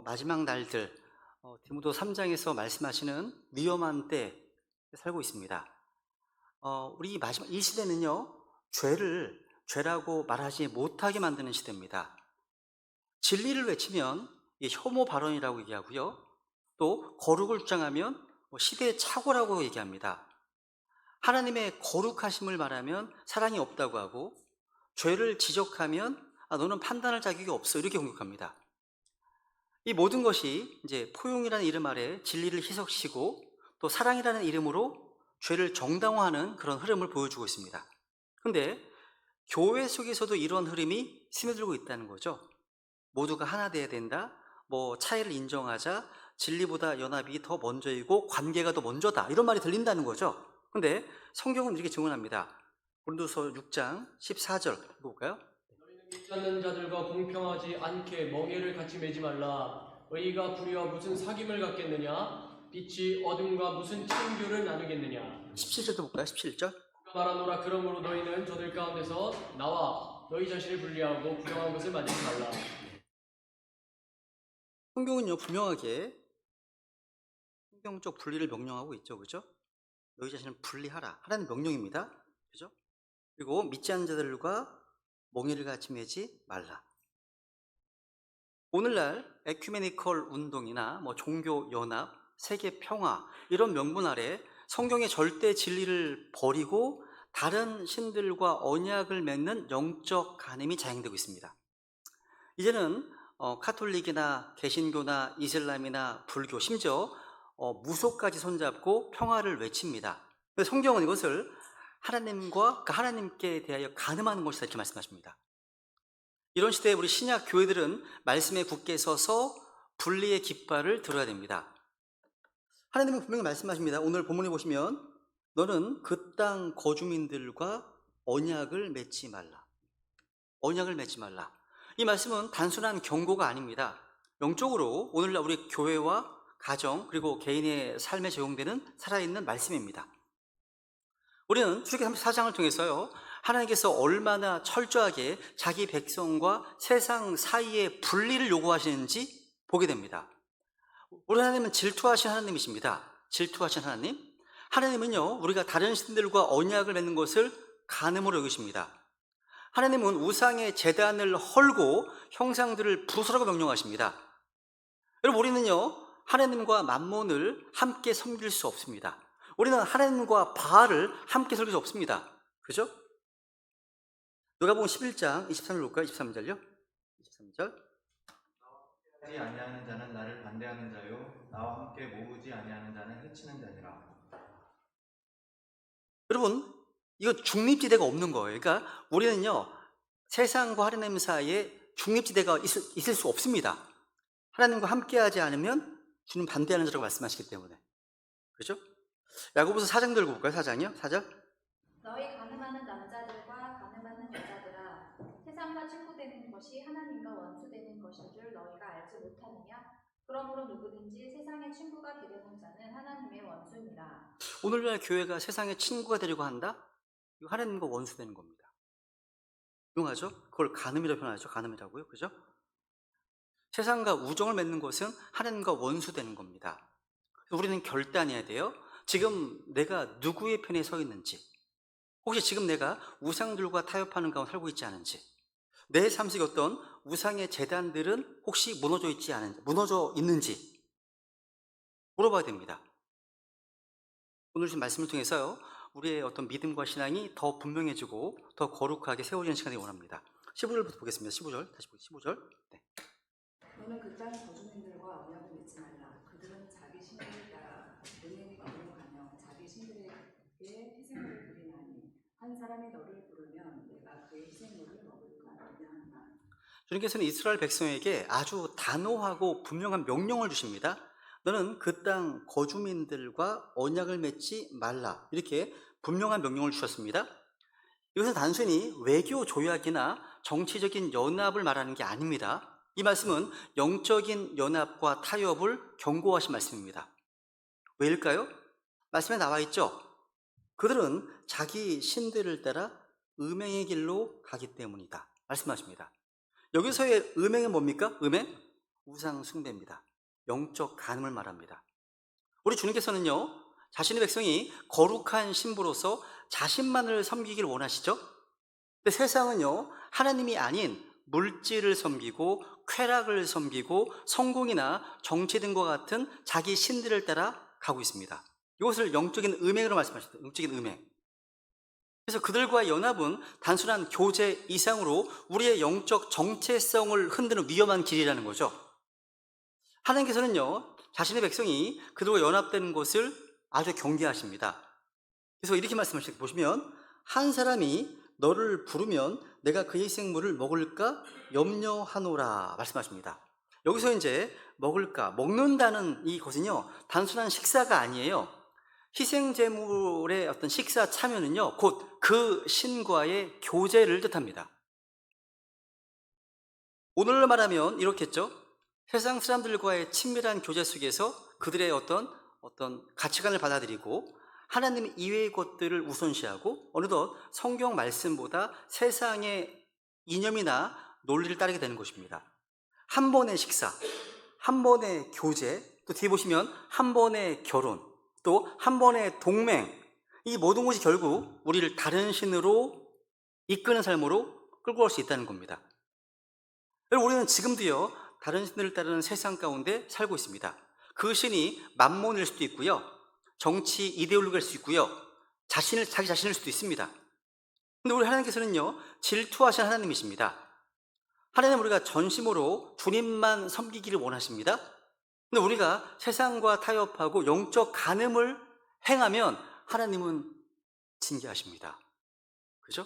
마지막 날들, 디모데 3장에서 말씀하시는 위험한 때에 살고 있습니다. 우리 마지막 이 시대는요, 죄를 죄라고 말하지 못하게 만드는 시대입니다. 진리를 외치면 혐오 발언이라고 얘기하고요, 또 거룩을 주장하면 시대의 착오라고 얘기합니다. 하나님의 거룩하심을 말하면 사랑이 없다고 하고, 죄를 지적하면 너는 판단할 자격이 없어, 이렇게 공격합니다. 이 모든 것이 이제 포용이라는 이름 아래 진리를 희석시키고 또 사랑이라는 이름으로 죄를 정당화하는 그런 흐름을 보여주고 있습니다. 그런데 교회 속에서도 이런 흐름이 스며들고 있다는 거죠. 모두가 하나 돼야 된다, 차이를 인정하자, 진리보다 연합이 더 먼저이고 관계가 더 먼저다, 이런 말이 들린다는 거죠. 근데 성경은 이렇게 증언합니다. 고린도서 6장 14절 읽어볼까요? 너희는 믿지 않는 자들과 공평하지 않게 멍에를 같이 매지 말라. 의가 불의와 무슨 사귐을 갖겠느냐? 빛이 어둠과 무슨 친교를 나누겠느냐? 17절도 볼까요? 17절. 말하노라. 그러므로 너희는 저들 가운데서 나와 너희 자신을 분리하고 부정한 것을 만지지 말라. 성경은요, 분명하게 성경적 분리를 명령하고 있죠, 그죠? 너희 자신을 분리하라, 하라는 명령입니다, 그죠? 그리고 믿지 않는 자들과 멍에를 같이 매지 말라. 오늘날 에큐메니컬 운동이나 종교 연합, 세계 평화, 이런 명분 아래 성경의 절대 진리를 버리고 다른 신들과 언약을 맺는 영적 간음이 자행되고 있습니다. 이제는 카톨릭이나 개신교나 이슬람이나 불교, 심지어 무속까지 손잡고 평화를 외칩니다. 근데 성경은 이것을 하나님과 하나님께 대하여 간음하는 것이다, 이렇게 말씀하십니다. 이런 시대에 우리 신약 교회들은 말씀에 굳게 서서 분리의 깃발을 들어야 됩니다. 하나님은 분명히 말씀하십니다. 오늘 본문에 보시면 너는 그 땅 거주민들과 언약을 맺지 말라. 언약을 맺지 말라. 이 말씀은 단순한 경고가 아닙니다. 영적으로 오늘날 우리 교회와 가정 그리고 개인의 삶에 적용되는 살아있는 말씀입니다. 우리는 출애굽기 34장을 통해서요, 하나님께서 얼마나 철저하게 자기 백성과 세상 사이의 분리를 요구하시는지 보게 됩니다. 우리 하나님은 질투하신 하나님이십니다. 질투하신 하나님. 하나님은요, 우리가 다른 신들과 언약을 맺는 것을 간음으로 여기십니다. 하나님은 우상의 제단을 헐고 형상들을 부수라고 명령하십니다. 여러분, 우리는요, 하나님과 만몬을 함께 섬길 수 없습니다. 우리는 하나님과 바알을 함께 섬길 수 없습니다. 그죠? 누가복음 11장 23절 볼까요? 23절요? 23절. 하지 아니하는 자는 나를 반대하는 자요, 나와 함께 모으지 아니하는 자는 해치는 자니라. 여러분, 이거 중립지대가 없는 거예요. 그러니까 우리는요, 세상과 하나님 사이에 중립지대가 있을 수 없습니다. 하나님과 함께하지 않으면 주님 반대하는 자라고 말씀하시기 때문에. 그렇죠? 야고보서 4장 들고 볼까요? 4장이요? 4절. 너희 간음하는 남자들과 간음하는 여자들아, 세상과 친구되는 것이 하나님과 원수되는 것인 줄 너희가 알지 못하느냐? 그러므로 누구든지 세상의 친구가 되려는 자는 하나님의 원수니라. 오늘날 교회가 세상의 친구가 되려고 한다? 이거 하나님과 원수되는 겁니다. 유용하죠? 그걸 간음이라고 표현하죠. 간음이라고요. 그죠? 세상과 우정을 맺는 것은 하나님과 원수되는 겁니다. 우리는 결단해야 돼요. 지금 내가 누구의 편에 서 있는지, 혹시 지금 내가 우상들과 타협하는 가운데 살고 있지 않은지, 내 삶 속에 어떤 우상의 재단들은 혹시 무너져 있는지 물어봐야 됩니다. 오늘 주신 말씀을 통해서요, 우리의 어떤 믿음과 신앙이 더 분명해지고 더 거룩하게 세워지는 시간이 원합니다. 15절부터 보겠습니다. 15절, 다시 보겠습니다. 15절. 네. 너는 그 땅 거주민들과 언약을 맺지 말라. 그들은 자기 신들을 따라 은행에 경영하며 자기 신들에게 희생물을 드리나니 한 사람이 너를 부르면 내가 그의 희생물을 먹을까 하느냐 한다. 주님께서는 이스라엘 백성에게 아주 단호하고 분명한 명령을 주십니다. 너는 그 땅 거주민들과 언약을 맺지 말라, 이렇게 분명한 명령을 주셨습니다. 이것은 단순히 외교 조약이나 정치적인 연합을 말하는 게 아닙니다. 이 말씀은 영적인 연합과 타협을 경고하신 말씀입니다. 왜일까요? 말씀에 나와 있죠. 그들은 자기 신들을 따라 음행의 길로 가기 때문이다 말씀하십니다. 여기서의 음행은 뭡니까? 음행? 우상 숭배입니다. 영적 간음을 말합니다. 우리 주님께서는요, 자신의 백성이 거룩한 신부로서 자신만을 섬기기를 원하시죠? 근데 세상은요, 하나님이 아닌 물질을 섬기고 쾌락을 섬기고 성공이나 정치 등과 같은 자기 신들을 따라 가고 있습니다. 이것을 영적인 음행으로 말씀하셨어요. 영적인 음행. 그래서 그들과의 연합은 단순한 교제 이상으로 우리의 영적 정체성을 흔드는 위험한 길이라는 거죠. 하나님께서는요, 자신의 백성이 그들과 연합되는 것을 아주 경계하십니다. 그래서 이렇게 말씀하시죠. 보시면 한 사람이 너를 부르면 내가 그의 생물을 먹을까 염려하노라 말씀하십니다. 여기서 이제 먹을까, 먹는다는 이것은요, 단순한 식사가 아니에요. 희생제물의 어떤 식사 참여는요, 곧 그 신과의 교제를 뜻합니다. 오늘로 말하면 이렇겠죠. 세상 사람들과의 친밀한 교제 속에서 그들의 어떤 가치관을 받아들이고 하나님 이외의 것들을 우선시하고 어느덧 성경 말씀보다 세상의 이념이나 논리를 따르게 되는 것입니다. 한 번의 식사, 한 번의 교제, 또 뒤에 보시면 한 번의 결혼, 또 한 번의 동맹, 이 모든 것이 결국 우리를 다른 신으로 이끄는 삶으로 끌고 갈 수 있다는 겁니다. 우리는 지금도요, 다른 신들을 따르는 세상 가운데 살고 있습니다. 그 신이 만몬일 수도 있고요, 정치 이데올로기일 수 있고요, 자기 자신일 수도 있습니다. 근데 우리 하나님께서는요, 질투하신 하나님이십니다. 하나님 우리가 전심으로 주님만 섬기기를 원하십니다. 근데 우리가 세상과 타협하고 영적 간음을 행하면 하나님은 징계하십니다. 그죠?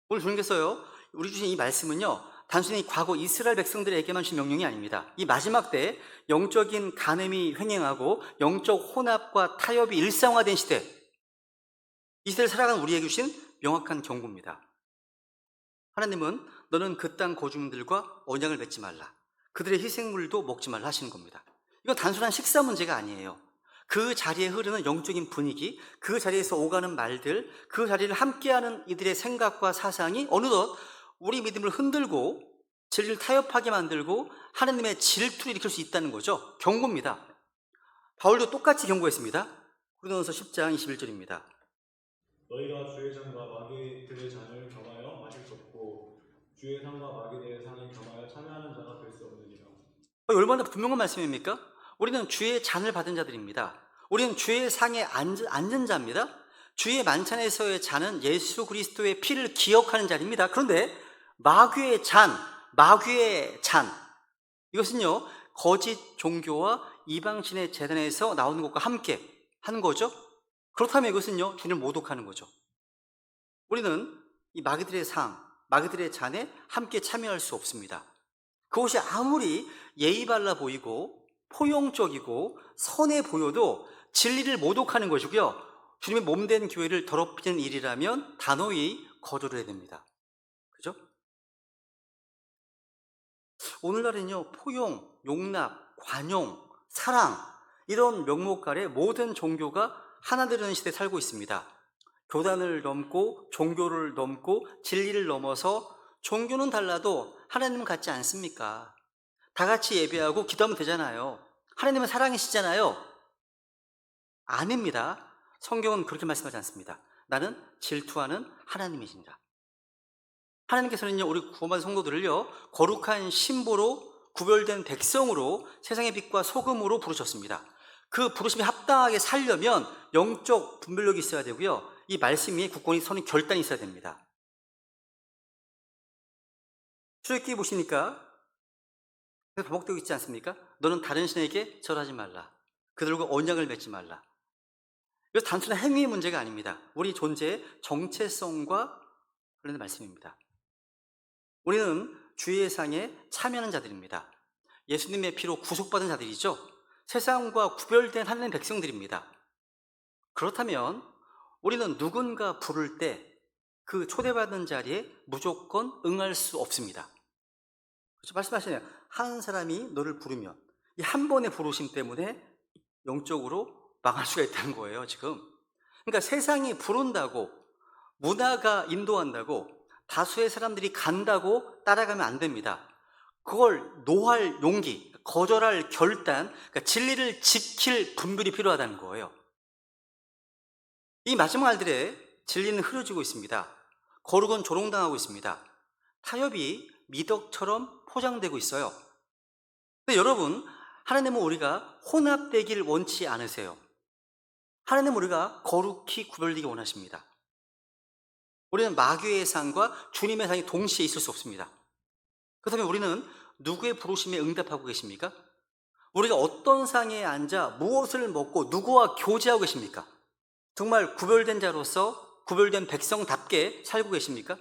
오늘 주님께서요, 우리 주신 이 말씀은요, 단순히 과거 이스라엘 백성들에게만 주신 명령이 아닙니다. 이 마지막 때 영적인 간음이 횡행하고 영적 혼합과 타협이 일상화된 시대, 이 시대를 살아가는 우리에게 주신 명확한 경고입니다. 하나님은 너는 그 땅 거주민들과 언약을 맺지 말라, 그들의 희생물도 먹지 말라 하시는 겁니다. 이건 단순한 식사 문제가 아니에요. 그 자리에 흐르는 영적인 분위기, 그 자리에서 오가는 말들, 그 자리를 함께하는 이들의 생각과 사상이 어느덧 우리 믿음을 흔들고 진리를 타협하게 만들고 하나님의 질투를 일으킬 수 있다는 거죠. 경고입니다. 바울도 똑같이 경고했습니다. 고린도전서 10장 21절입니다. 너희가 주의 잔과 마귀들의 잔을 겸하여 마실 수 없고 주의 상과 마귀들의 상에 겸하여 참여하는 자가 될 수 없느니라. 얼마나 분명한 말씀입니까? 우리는 주의 잔을 받은 자들입니다. 우리는 주의 상에 앉은 자입니다. 주의 만찬에서의 잔은 예수 그리스도의 피를 기억하는 잔입니다. 그런데 마귀의 잔, 이것은요, 거짓 종교와 이방신의 재단에서 나오는 것과 함께 하는 거죠. 그렇다면 이것은요, 주님을 모독하는 거죠. 우리는 이 마귀들의 상, 마귀들의 잔에 함께 참여할 수 없습니다. 그것이 아무리 예의 발라 보이고 포용적이고 선해 보여도 진리를 모독하는 것이고요, 주님의 몸된 교회를 더럽히는 일이라면 단호히 거절을 해야 됩니다. 그죠? 오늘날은요, 포용, 용납, 관용, 사랑, 이런 명목 아래 모든 종교가 하나 되는 시대에 살고 있습니다. 교단을 넘고 종교를 넘고 진리를 넘어서 종교는 달라도 하나님은 같지 않습니까? 다 같이 예배하고 기도하면 되잖아요. 하나님은 사랑이시잖아요. 아닙니다. 성경은 그렇게 말씀하지 않습니다. 나는 질투하는 하나님이신다. 하나님께서는요, 우리 구원받은 성도들을요, 거룩한 신부로 구별된 백성으로 세상의 빛과 소금으로 부르셨습니다. 그 부르심에 합당하게 살려면 영적 분별력이 있어야 되고요, 이 말씀 위에 굳건히 서는 결단이 있어야 됩니다. 출애굽기 보시니까 반복되고 있지 않습니까? 너는 다른 신에게 절하지 말라, 그들과 언약을 맺지 말라. 이거 단순한 행위의 문제가 아닙니다. 우리 존재의 정체성과 관련된 말씀입니다. 우리는 주의 상에 참여하는 자들입니다. 예수님의 피로 구속받은 자들이죠. 세상과 구별된 하나님의 백성들입니다. 그렇다면 우리는 누군가 부를 때 그 초대받은 자리에 무조건 응할 수 없습니다. 그렇죠? 말씀하시네요. 한 사람이 너를 부르면, 이 한 번의 부르심 때문에 영적으로 망할 수가 있다는 거예요, 지금. 그러니까 세상이 부른다고, 문화가 인도한다고, 다수의 사람들이 간다고 따라가면 안 됩니다. 그걸 노할 용기, 거절할 결단, 그러니까 진리를 지킬 분별이 필요하다는 거예요. 이 마지막 날들에 진리는 흐려지고 있습니다. 거룩은 조롱당하고 있습니다. 타협이 미덕처럼 포장되고 있어요. 근데 여러분, 하나님은 우리가 혼합되길 원치 않으세요. 하나님은 우리가 거룩히 구별되기 원하십니다. 우리는 마귀의 상과 주님의 상이 동시에 있을 수 없습니다. 그렇다면 우리는 누구의 부르심에 응답하고 계십니까? 우리가 어떤 상에 앉아 무엇을 먹고 누구와 교제하고 계십니까? 정말 구별된 자로서 구별된 백성답게 살고 계십니까?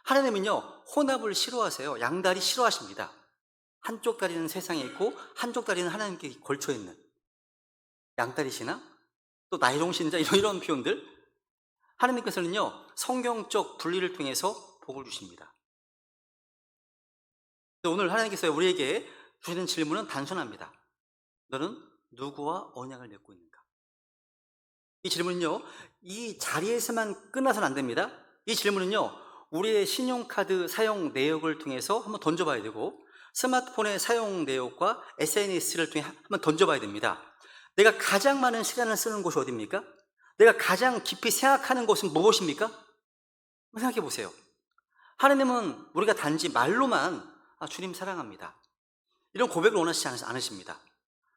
하나님은요, 혼합을 싫어하세요. 양다리 싫어하십니다. 한쪽 다리는 세상에 있고 한쪽 다리는 하나님께 걸쳐 있는 양다리 신앙, 또 나이롱 신자 이런 표현들, 하나님께서는요 성경적 분리를 통해서 복을 주십니다. 오늘 하나님께서 우리에게 주시는 질문은 단순합니다. 너는 누구와 언약을 맺고 있는가? 이 질문은요 이 자리에서만 끝나서는 안 됩니다. 이 질문은요 우리의 신용카드 사용 내역을 통해서 한번 던져봐야 되고, 스마트폰의 사용 내역과 SNS를 통해 한번 던져봐야 됩니다. 내가 가장 많은 시간을 쓰는 곳이 어디입니까? 내가 가장 깊이 생각하는 곳은 무엇입니까? 한번 생각해 보세요. 하나님은 우리가 단지 말로만 주님 사랑합니다, 이런 고백을 원하시지 않으십니다.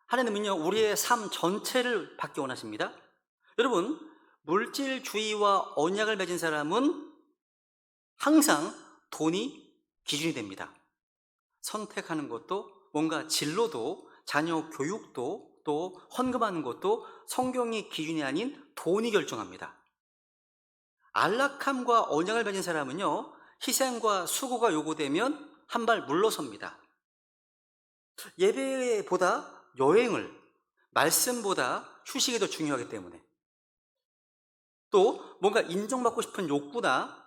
하나님은요 우리의 삶 전체를 받기 원하십니다. 여러분, 물질주의와 언약을 맺은 사람은 항상 돈이 기준이 됩니다. 선택하는 것도, 뭔가 진로도, 자녀 교육도, 또 헌금하는 것도 성경이 기준이 아닌 돈이 결정합니다. 안락함과 언약을 맺은 사람은요 희생과 수고가 요구되면 한 발 물러섭니다. 예배보다 여행을, 말씀보다 휴식이 더 중요하기 때문에, 또 뭔가 인정받고 싶은 욕구나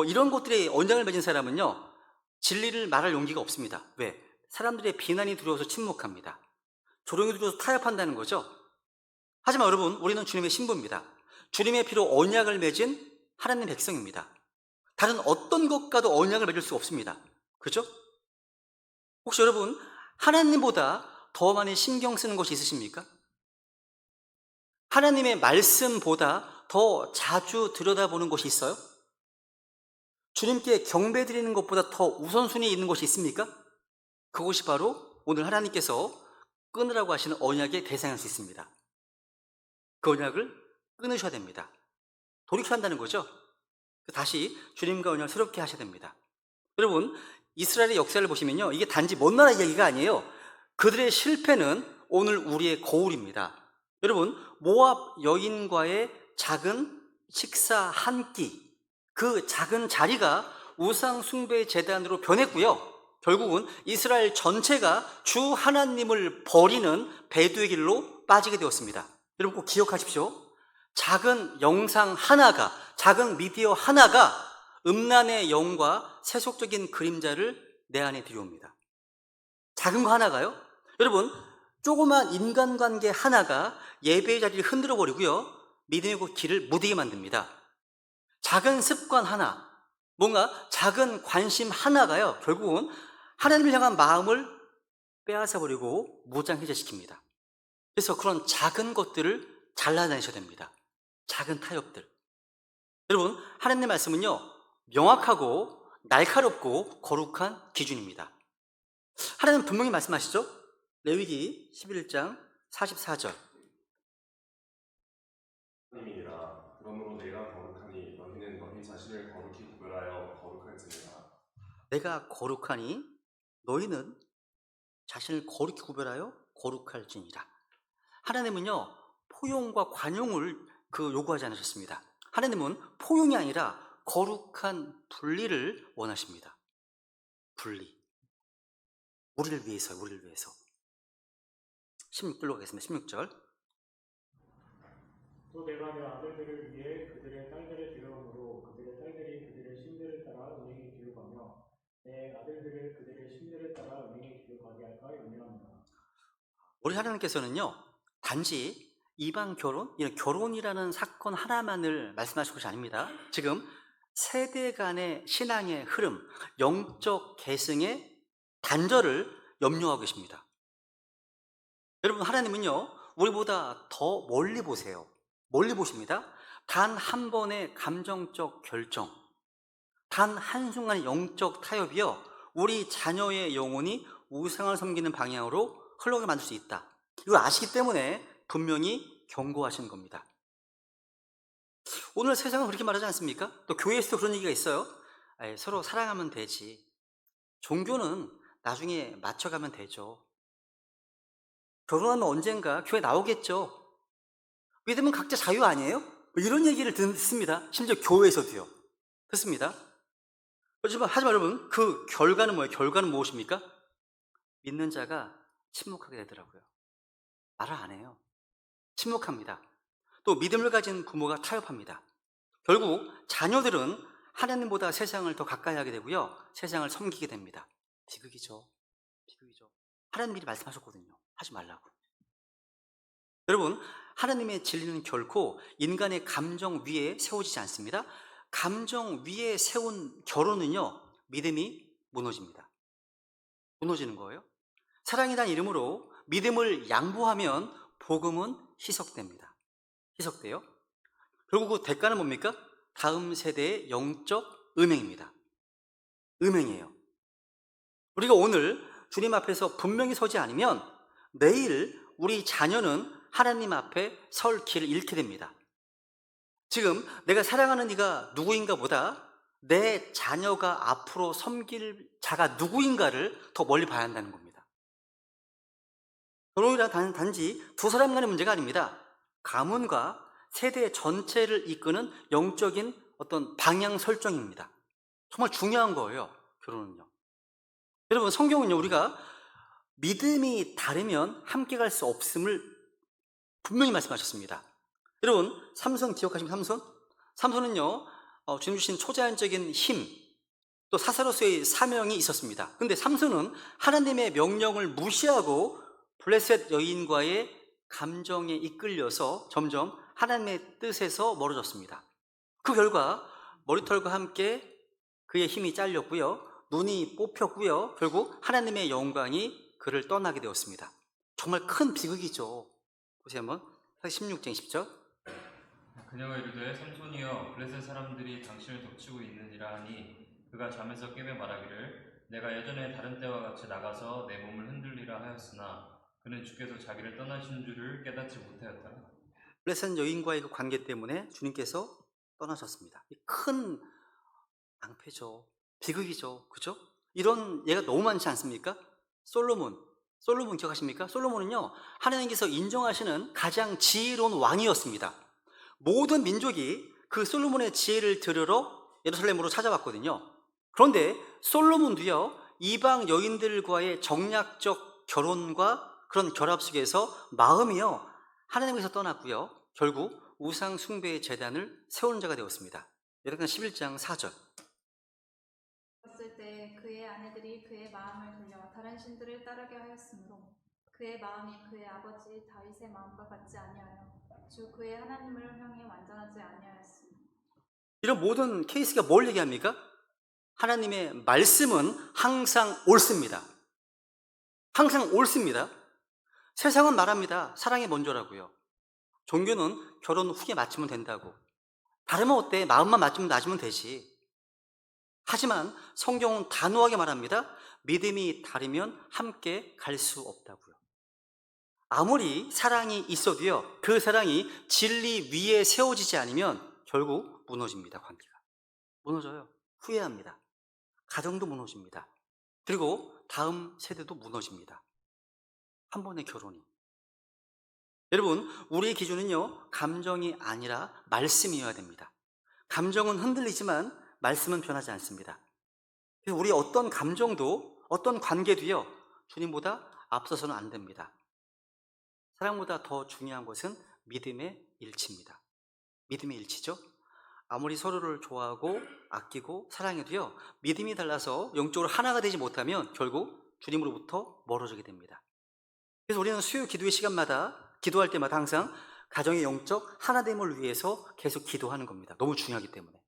이런 것들에 언약을 맺은 사람은요 진리를 말할 용기가 없습니다. 왜? 사람들의 비난이 두려워서 침묵합니다. 조롱이 두려워서 타협한다는 거죠. 하지만 여러분, 우리는 주님의 신부입니다. 주님의 피로 언약을 맺은 하나님의 백성입니다. 다른 어떤 것과도 언약을 맺을 수가 없습니다. 그렇죠? 혹시 여러분 하나님보다 더 많이 신경 쓰는 것이 있으십니까? 하나님의 말씀보다 더 자주 들여다보는 것이 있어요? 주님께 경배드리는 것보다 더 우선순위에 있는 것이 있습니까? 그것이 바로 오늘 하나님께서 끊으라고 하시는 언약의 대상일 수 있습니다. 그 언약을 끊으셔야 됩니다. 돌이켜야 한다는 거죠. 다시 주님과 언약을 새롭게 하셔야 됩니다. 여러분, 이스라엘의 역사를 보시면요 이게 단지 먼 나라 이야기가 아니에요. 그들의 실패는 오늘 우리의 거울입니다. 여러분, 모압 여인과의 작은 식사 한 끼, 그 작은 자리가 우상 숭배 제단으로 변했고요, 결국은 이스라엘 전체가 주 하나님을 버리는 배도의 길로 빠지게 되었습니다. 여러분 꼭 기억하십시오. 작은 영상 하나가, 작은 미디어 하나가 음란의 영과 세속적인 그림자를 내 안에 들여옵니다. 작은 거 하나가요? 여러분, 조그만 인간관계 하나가 예배의 자리를 흔들어 버리고요 믿음의 길을 무디게 만듭니다. 작은 습관 하나, 뭔가 작은 관심 하나가요 결국은 하나님을 향한 마음을 빼앗아 버리고 무장해제시킵니다. 그래서 그런 작은 것들을 잘라내셔야 됩니다. 작은 타협들. 여러분, 하나님의 말씀은요 명확하고 날카롭고 거룩한 기준입니다. 하나님은 분명히 말씀하시죠. 레위기 11장 44절. 하나님이니라. 그러므로 내가 거룩하니 너희는 너희 자신을 거룩히 구별하여 거룩할지니라. 내가 거룩하니 너희는 자신을 거룩히 구별하여 거룩할지니라. 하나님은요 포용과 관용을 요구하지 않으셨습니다. 하나님은 포용이 아니라 거룩한 분리를 원하십니다. 분리. 우리를 위해서요, 우리를 위해서. 16절로 가겠습니다. 16절. 또 내가 내 아들들을 위해 그들의 딸들을 데려오므로 그들의 딸들이 그들의 신들을 따라 은행에 기울가며 내 아들들을 그들의 신들을 따라 은행에 기울가게 할까 염려합니다. 우리 하나님께서는요 단지 이방 결혼, 이런 결혼이라는 사건 하나만을 말씀하실 것이 아닙니다. 지금 세대 간의 신앙의 흐름, 영적 계승의 단절을 염려하고 계십니다. 여러분, 하나님은요, 우리보다 더 멀리 보세요. 멀리 보십니다. 단 한 번의 감정적 결정, 단 한순간의 영적 타협이요, 우리 자녀의 영혼이 우상을 섬기는 방향으로 흘러가게 만들 수 있다. 이걸 아시기 때문에 분명히 경고하시는 겁니다. 오늘 세상은 그렇게 말하지 않습니까? 또 교회에서도 그런 얘기가 있어요. 서로 사랑하면 되지. 종교는 나중에 맞춰가면 되죠. 결혼하면 언젠가 교회 나오겠죠. 믿으면 각자 자유 아니에요? 이런 얘기를 듣습니다. 심지어 교회에서도요. 듣습니다. 하지만 여러분, 그 결과는 뭐예요? 결과는 무엇입니까? 믿는 자가 침묵하게 되더라고요. 말을 안 해요. 침묵합니다. 또 믿음을 가진 부모가 타협합니다. 결국 자녀들은 하나님보다 세상을 더 가까이 하게 되고요, 세상을 섬기게 됩니다. 비극이죠. 비극이죠. 하나님 미리 말씀하셨거든요. 하지 말라고. 여러분, 하나님의 진리는 결코 인간의 감정 위에 세워지지 않습니다. 감정 위에 세운 결혼은요, 믿음이 무너집니다. 무너지는 거예요. 사랑이라는 이름으로 믿음을 양보하면 복음은 희석됩니다. 희석돼요. 결국 그 대가는 뭡니까? 다음 세대의 영적 음행입니다. 음행이에요. 우리가 오늘 주님 앞에서 분명히 서지 않으면 내일 우리 자녀는 하나님 앞에 설 길을 잃게 됩니다. 지금 내가 사랑하는 이가 누구인가 보다 내 자녀가 앞으로 섬길 자가 누구인가를 더 멀리 봐야 한다는 겁니다. 결혼이란 단지 두 사람 간의 문제가 아닙니다. 가문과 세대 전체를 이끄는 영적인 어떤 방향 설정입니다. 정말 중요한 거예요, 결혼은요. 여러분, 성경은요, 우리가 믿음이 다르면 함께 갈 수 없음을 분명히 말씀하셨습니다. 여러분, 삼손 기억하십니까? 삼손은요, 주님 주신 초자연적인 힘, 또 사사로서의 사명이 있었습니다. 그런데 삼손은 하나님의 명령을 무시하고 블레셋 여인과의 감정에 이끌려서 점점 하나님의 뜻에서 멀어졌습니다. 그 결과 머리털과 함께 그의 힘이 잘렸고요, 눈이 뽑혔고요, 결국 하나님의 영광이 그를 떠나게 되었습니다. 정말 큰 비극이죠. 보세요 한번. 16장 10절. 그녀가 이르되 삼손이여 블레셋 사람들이 당신을 덮치고 있느니라 하니 그가 잠에서 깨며 말하기를 내가 예전에 다른 때와 같이 나가서 내 몸을 흔들리라 하였으나 그는 주께서 자기를 떠나신 줄을 깨닫지 못하였더라. 블레셋 여인과의 그 관계 때문에 주님께서 떠나셨습니다. 큰 낭패죠. 비극이죠. 그죠? 이런 예가 너무 많지 않습니까? 솔로몬 기억하십니까? 솔로몬은요, 하나님께서 인정하시는 가장 지혜로운 왕이었습니다. 모든 민족이 그 솔로몬의 지혜를 들으러 예루살렘으로 찾아왔거든요. 그런데 솔로몬도요, 이방 여인들과의 정략적 결혼과 그런 결합 속에서 마음이요, 하나님께서 떠났고요, 결국 우상 숭배의 제단을 세우는 자가 되었습니다. 예레미야 11장 4절. 그랬을 때 그의 아내들이 그의 마음을 돌려 다른 신들을 따르게 하였으므로 그의 마음이 그의 아버지 다윗의 마음과 같지 아니하여 주 그의 하나님을 향해 완전하지 아니하였으니. 이런 모든 케이스가 뭘 얘기합니까? 하나님의 말씀은 항상 옳습니다. 항상 옳습니다. 세상은 말합니다. 사랑이 먼저라고요. 종교는 결혼 후에 맞추면 된다고. 다르면 어때? 마음만 맞추면 되지. 하지만 성경은 단호하게 말합니다. 믿음이 다르면 함께 갈 수 없다고요. 아무리 사랑이 있어도요, 그 사랑이 진리 위에 세워지지 않으면 결국 무너집니다. 관계가 무너져요. 후회합니다. 가정도 무너집니다. 그리고 다음 세대도 무너집니다. 한 번의 결혼이. 여러분, 우리의 기준은요, 감정이 아니라 말씀이어야 됩니다. 감정은 흔들리지만 말씀은 변하지 않습니다. 그래서 우리 어떤 감정도, 어떤 관계도요, 주님보다 앞서서는 안 됩니다. 사랑보다 더 중요한 것은 믿음의 일치입니다. 믿음의 일치죠. 아무리 서로를 좋아하고 아끼고 사랑해도요, 믿음이 달라서 영적으로 하나가 되지 못하면 결국 주님으로부터 멀어지게 됩니다. 그래서 우리는 수요 기도의 시간마다, 기도할 때마다 항상 가정의 영적 하나됨을 위해서 계속 기도하는 겁니다. 너무 중요하기 때문에.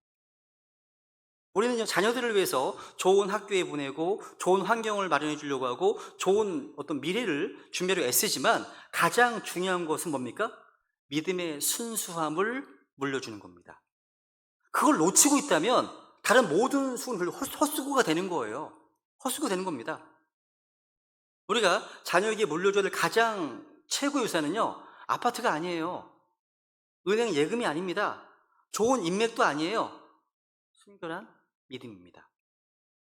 우리는 자녀들을 위해서 좋은 학교에 보내고 좋은 환경을 마련해 주려고 하고 좋은 어떤 미래를 준비하려 애쓰지만 가장 중요한 것은 뭡니까? 믿음의 순수함을 물려주는 겁니다. 그걸 놓치고 있다면 다른 모든 수고는 헛수고가 되는 거예요. 헛수고가 되는 겁니다. 우리가 자녀에게 물려줘야 될 가장 최고의 유산은요, 아파트가 아니에요. 은행 예금이 아닙니다. 좋은 인맥도 아니에요. 순결한 믿음입니다.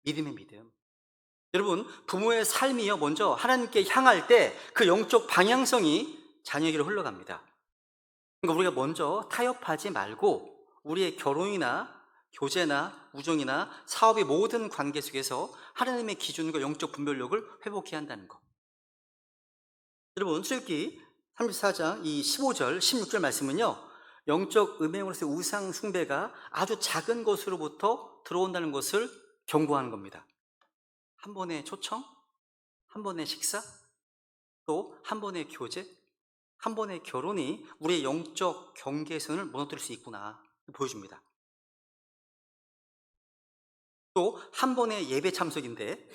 믿음의 믿음. 여러분, 부모의 삶이요, 먼저 하나님께 향할 때 그 영적 방향성이 자녀에게로 흘러갑니다. 그러니까 우리가 먼저 타협하지 말고 우리의 결혼이나 교제나 우정이나 사업의 모든 관계 속에서 하나님의 기준과 영적 분별력을 회복해야 한다는 것. 여러분, 출애굽기 34장 이 15절, 16절 말씀은요, 영적 음행으로서의 우상 숭배가 아주 작은 것으로부터 들어온다는 것을 경고하는 겁니다. 한 번의 초청, 한 번의 식사, 또 한 번의 교제, 한 번의 결혼이 우리의 영적 경계선을 무너뜨릴 수 있구나 보여줍니다. 또 한 번의 예배 참석인데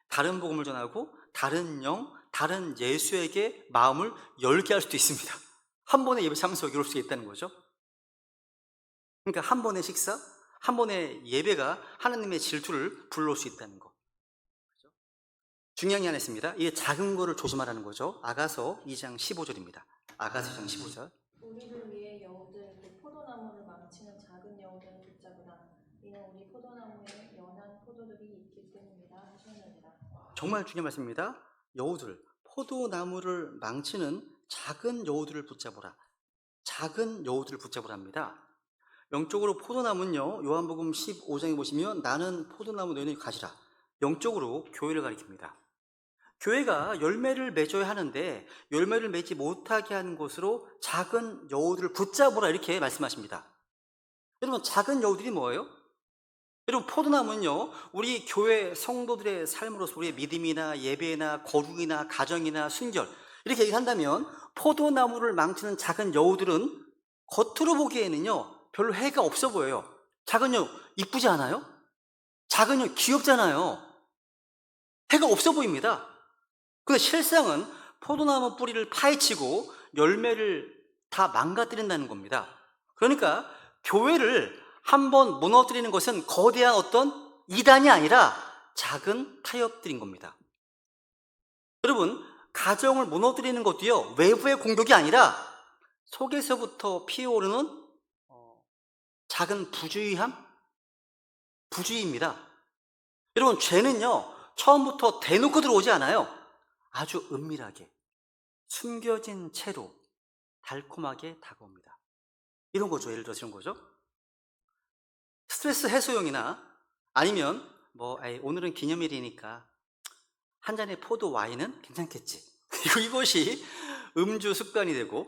다른 복음을 전하고 다른 영, 다른 예수에게 마음을 열게 할 수도 있습니다. 한 번의 예배 참석이 이럴 수 있다는 거죠. 그러니까 한 번의 식사, 한 번의 예배가 하나님의 질투를 불러올 수 있다는 거. 중요한 게 하나 있습니다. 이게 작은 거를 조심하라는 거죠. 아가서 2장 15절입니다. 아가서 2장 15절. 우리를 위해 여우들 그 포도나무를 망치는 작은 여우들을 붙잡으라. 이는 우리 포도나무에 연한 포도들이 있기 때문이다 하셨느니라. 정말 중요한 말씀입니다. 여우들, 포도나무를 망치는 작은 여우들을 붙잡으라. 작은 여우들을 붙잡으라 합니다. 영적으로 포도나무는요, 요한복음 15장에 보시면 나는 포도나무 너희는 가지라. 영적으로 교회를 가리킵니다. 교회가 열매를 맺어야 하는데 열매를 맺지 못하게 하는 것으로 작은 여우들을 붙잡으라 이렇게 말씀하십니다. 여러분, 작은 여우들이 뭐예요? 여러분, 포도나무는요, 우리 교회 성도들의 삶으로서 우리의 믿음이나 예배나 거룩이나 가정이나 순결 이렇게 얘기한다면 포도나무를 망치는 작은 여우들은 겉으로 보기에는요 별로 해가 없어 보여요. 작은 여우 이쁘지 않아요? 작은 여우 귀엽잖아요. 해가 없어 보입니다. 근데 실상은 포도나무 뿌리를 파헤치고 열매를 다 망가뜨린다는 겁니다. 그러니까 교회를 한번 무너뜨리는 것은 거대한 어떤 이단이 아니라 작은 타협들인 겁니다. 여러분, 가정을 무너뜨리는 것도요, 외부의 공격이 아니라 속에서부터 피어오르는 작은 부주의입니다. 여러분, 죄는요, 처음부터 대놓고 들어오지 않아요. 아주 은밀하게, 숨겨진 채로 달콤하게 다가옵니다. 이런 거죠. 예를 들어서 이런 거죠. 스트레스 해소용이나 아니면 오늘은 기념일이니까 한 잔의 포도 와인은 괜찮겠지. 이것이 음주 습관이 되고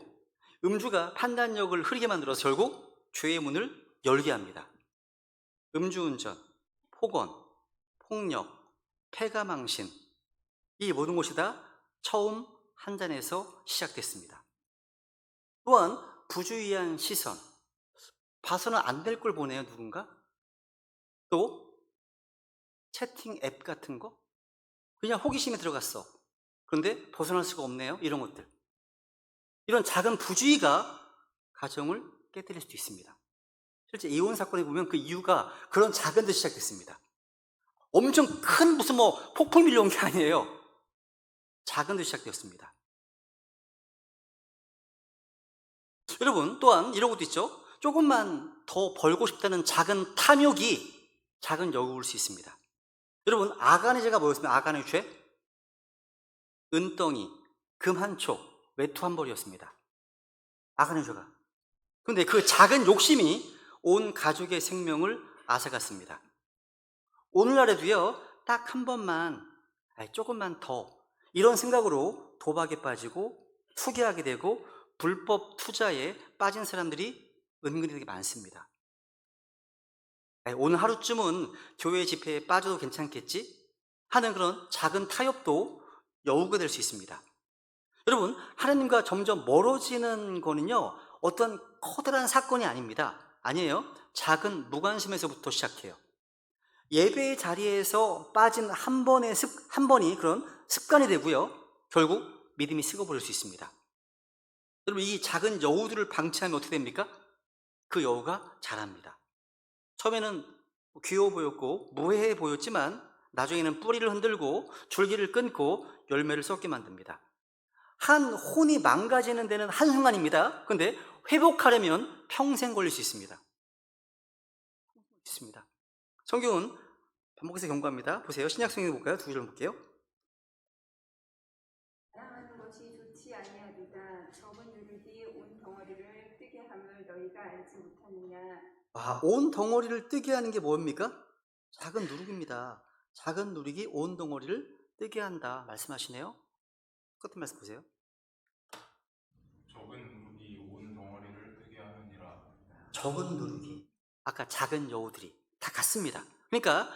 음주가 판단력을 흐리게 만들어서 결국 죄의 문을 열게 합니다. 음주운전, 폭언, 폭력, 패가망신, 이 모든 것이 다 처음 한 잔에서 시작됐습니다. 또한 부주의한 시선, 봐서는 안 될 걸 보내요, 누군가? 또 채팅 앱 같은 거? 그냥 호기심에 들어갔어. 그런데 벗어날 수가 없네요, 이런 것들. 이런 작은 부주의가 가정을 깨뜨릴 수도 있습니다. 실제 이혼 사건에 보면 그 이유가 그런 작은 데서 시작됐습니다. 엄청 큰 무슨 폭풍 밀려온 게 아니에요. 작은 데서 시작되었습니다. 여러분, 또한 이런 것도 있죠. 조금만 더 벌고 싶다는 작은 탐욕이 작은 여우일 수 있습니다. 여러분, 아간의 죄가 뭐였습니까? 아간의 죄? 은덩이, 금 한 촉, 외투 한 벌이었습니다. 아간의 죄가. 그런데 그 작은 욕심이 온 가족의 생명을 앗아갔습니다. 오늘날에도요, 딱 한 번만, 조금만 더 이런 생각으로 도박에 빠지고 투기하게 되고 불법 투자에 빠진 사람들이 은근히 되게 많습니다. 오늘 하루쯤은 교회 집회에 빠져도 괜찮겠지 하는 그런 작은 타협도 여우가 될 수 있습니다. 여러분, 하나님과 점점 멀어지는 거는요, 어떤 커다란 사건이 아닙니다. 아니에요. 작은 무관심에서부터 시작해요. 예배의 자리에서 빠진 한 번이 그런 습관이 되고요. 결국 믿음이 식어버릴 수 있습니다. 여러분, 이 작은 여우들을 방치하면 어떻게 됩니까? 그 여우가 자랍니다. 처음에는 귀여워 보였고 무해해 보였지만 나중에는 뿌리를 흔들고 줄기를 끊고 열매를 썩게 만듭니다. 한 혼이 망가지는 데는 한순간입니다. 그런데 회복하려면 평생 걸릴 수 있습니다. 성경은 반복해서 경고합니다. 보세요. 신약성경 볼까요? 2절 볼게요. 사랑하는 것이 좋지 아니하리다. 적은 누룩이 온 덩어리를 뜨게 함을 너희가 알지 못하느냐. 온 덩어리를 뜨게 하는 게 뭡니까? 작은 누룩입니다. 작은 누룩이 온 덩어리를 뜨게 한다 말씀하시네요. 똑같은 말씀 보세요. 적은 누룩이 온 덩어리를 뜨게 하느니라. 적은 누룩이, 아까 작은 여우들이 다 같습니다. 그러니까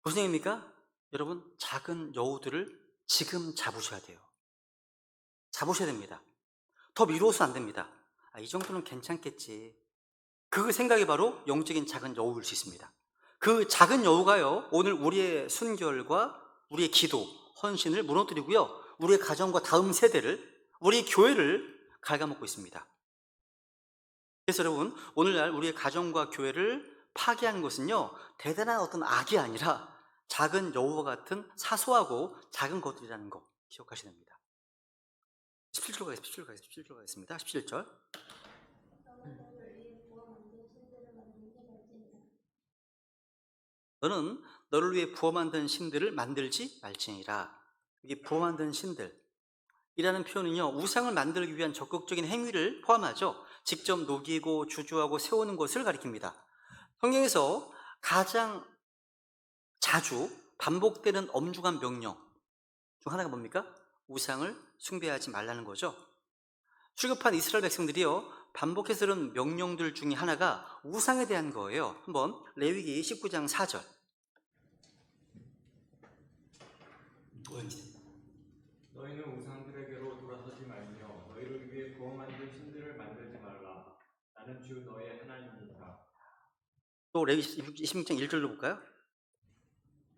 무슨 얘기입니까? 여러분, 작은 여우들을 지금 잡으셔야 돼요. 잡으셔야 됩니다. 더 미뤄서 안 됩니다. 이 정도는 괜찮겠지. 그 생각이 바로 영적인 작은 여우일 수 있습니다. 그 작은 여우가요, 오늘 우리의 순결과 우리의 기도, 헌신을 무너뜨리고요, 우리의 가정과 다음 세대를, 우리 교회를 갉아먹고 있습니다. 그래서 여러분, 오늘날 우리의 가정과 교회를 파괴하는 것은요, 대단한 어떤 악이 아니라 작은 여우와 같은 사소하고 작은 것들이라는 거 기억하셔야 됩니다. 17절 가겠습니다. 17절. 너는 너를 위해 부어 만든 신들을 만들지 말지니라. 이게 부어 만든 신들이라는 표현은요, 우상을 만들기 위한 적극적인 행위를 포함하죠. 직접 녹이고 주주하고 세우는 것을 가리킵니다. 성경에서 가장 자주 반복되는 엄중한 명령 중 하나가 뭡니까? 우상을 숭배하지 말라는 거죠. 출애굽한 이스라엘 백성들이요, 반복해서 들은 명령들 중에 하나가 우상에 대한 거예요. 한번 레위기 19장 4절. 너희는 우상들에게로 돌아서지 말며 너희를 위해 부어 만든 신들을 만들지 말라. 나는 주 너의 하나님이니라. 또 레위기 26장 1절로 볼까요?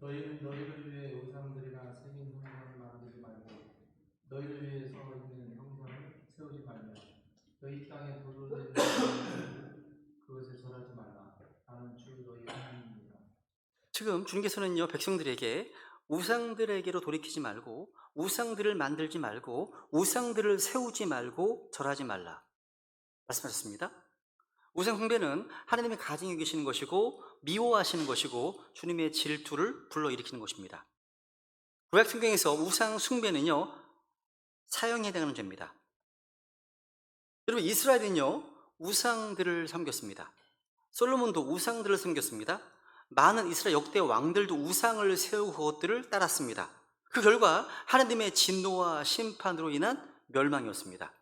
너희는 너희를 위해 우상들이나 생긴 형상을 만들지 말고 너희를 위해 서 있는 형상을 세우지 말며 너희 땅에 돌로 된 그것에 절하지 말라. 나는 주 너희 하나님이니라. 지금 주님께서는요, 백성들에게 우상들에게로 돌이키지 말고, 우상들을 만들지 말고, 우상들을 세우지 말고 절하지 말라 말씀하셨습니다. 우상 숭배는 하나님의 가증히 여기시는 것이고 미워하시는 것이고 주님의 질투를 불러일으키는 것입니다. 구약 성경에서 우상 숭배는요, 사형에 해당하는 죄입니다. 여러분, 이스라엘은요, 우상들을 섬겼습니다. 솔로몬도 우상들을 섬겼습니다. 많은 이스라엘 역대 왕들도 우상을 세우고 그것들을 따랐습니다. 그 결과 하나님의 진노와 심판으로 인한 멸망이었습니다.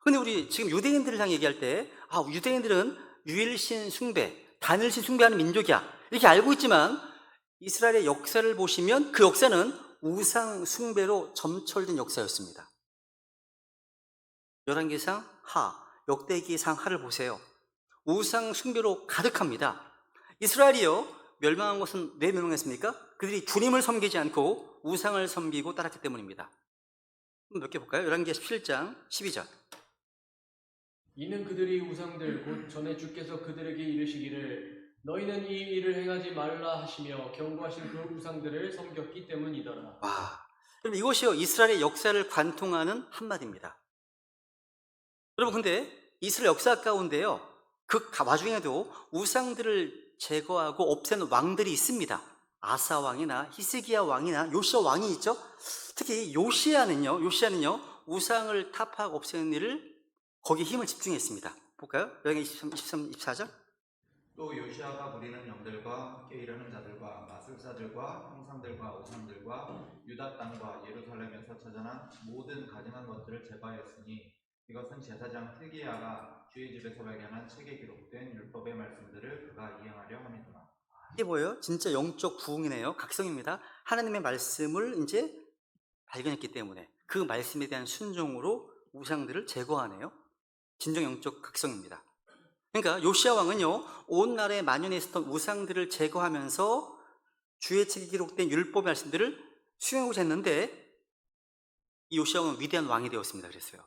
근데 우리 지금 유대인들을 향해 얘기할 때, 유대인들은 유일신 숭배, 단일신 숭배하는 민족이야, 이렇게 알고 있지만 이스라엘의 역사를 보시면 그 역사는 우상 숭배로 점철된 역사였습니다. 열왕기상 하, 역대기상 하를 보세요. 우상 숭배로 가득합니다. 이스라엘이요, 멸망한 것은 왜 멸망했습니까? 그들이 주님을 섬기지 않고 우상을 섬기고 따랐기 때문입니다. 몇 개 볼까요? 열왕기 17장 12절. 이는 그들이 우상들 곧 전에 주께서 그들에게 이르시기를 너희는 이 일을 행하지 말라 하시며 경고하신 그 우상들을 섬겼기 때문이더라. 여러분, 이것이요, 이스라엘의 역사를 관통하는 한마디입니다. 여러분, 근데 이스라엘 역사 가운데요, 그 와중에도 우상들을 제거하고 없애는 왕들이 있습니다. 아사 왕이나 히스기야 왕이나 요시야 왕이 있죠. 특히 요시야는요, 우상을 타파하고 없애는 일을 거기에 힘을 집중했습니다. 볼까요? 여기 23, 24절. 또 요시아가 부리는 영들과 함께 이르는 자들과 마술사들과 형상들과 우상들과 유다 땅과 예루살렘에서 찾아난 모든 가증한 것들을 제거하였으니 이것은 제사장 hil기야가 주의 집에서 발견한 책에 기록된 율법의 말씀들을 그가 이행하려 함이더라. 이게 뭐예요? 진짜 영적 부흥이네요. 각성입니다. 하나님의 말씀을 이제 발견했기 때문에 그 말씀에 대한 순종으로 우상들을 제거하네요. 진정 영적 각성입니다. 그러니까 요시야 왕은요, 온 나라에 만연해 있었던 우상들을 제거하면서 주의 책에 기록된 율법의 말씀들을 수행하고자 했는데, 이 요시야 왕은 위대한 왕이 되었습니다. 그랬어요.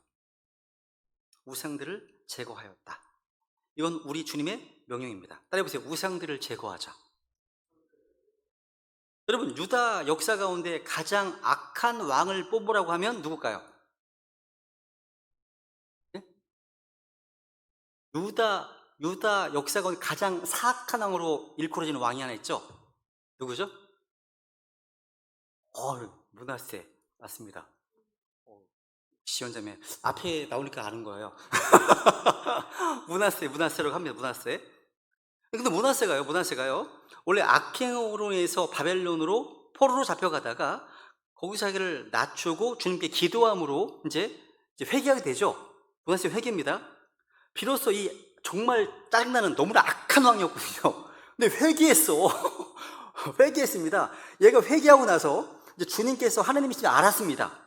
우상들을 제거하였다. 이건 우리 주님의 명령입니다. 따라해보세요. 우상들을 제거하자. 여러분, 유다 역사 가운데 가장 악한 왕을 뽑으라고 하면 누굴까요? 네? 유다 역사 가운데 가장 사악한 왕으로 일컬어지는 왕이 하나 있죠? 누구죠? 므낫세. 맞습니다. 시원자매 앞에 나오니까 아는 거예요. 므낫세라고 합니다. 므낫세. 근데 므낫세가요. 원래 악행으로 인해서 바벨론으로 포로로 잡혀가다가 거기서 자기를 낮추고 주님께 기도함으로 이제 회개하게 되죠. 므낫세 회개입니다. 비로소 이 정말 짜증나는 너무나 악한 왕이었거든요. 근데 회개했습니다. 얘가 회개하고 나서 이제 주님께서 하나님이신지 알았습니다.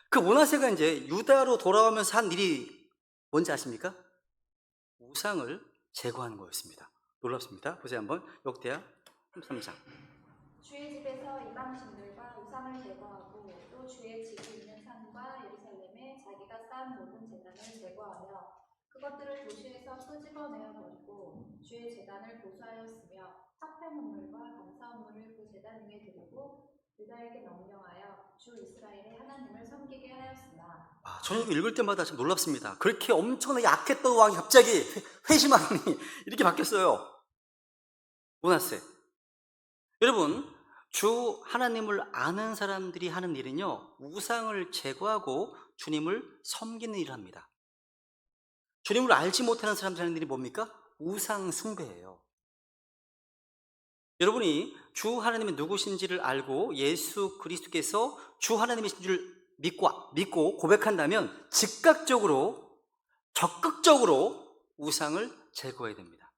그 므낫세가 이제 유다로 돌아오면서 한 일이 뭔지 아십니까? 우상을 제거하는 거였습니다. 놀랍습니다. 보세요 한번. 역대하 33장. 주의 집에서 이방신들과 우상을 제거하고 또 주의 집이 있는 산과 예루살렘에 자기가 쌓은 모든 제단을 제거하며 그것들을 도시에서 끄집어내어 버리고 주의 제단을 보수하였으며 화폐물과 감사물을 그 제단 위에 두르고 유다에게 명령하여 주 이스라엘의 하나님을 섬기게 하였으나. 저는 이거 읽을 때마다 참 놀랍습니다. 그렇게 엄청나게 악했던 왕이 갑자기 회심하더니 이렇게 바뀌었어요. 므낫세. 여러분, 주 하나님을 아는 사람들이 하는 일은요, 우상을 제거하고 주님을 섬기는 일을 합니다. 주님을 알지 못하는 사람들 하는 일이 뭡니까? 우상 숭배예요. 여러분이 주 하나님이 누구신지를 알고 예수 그리스도께서 주 하나님이신 줄 믿고 고백한다면 즉각적으로 적극적으로 우상을 제거해야 됩니다.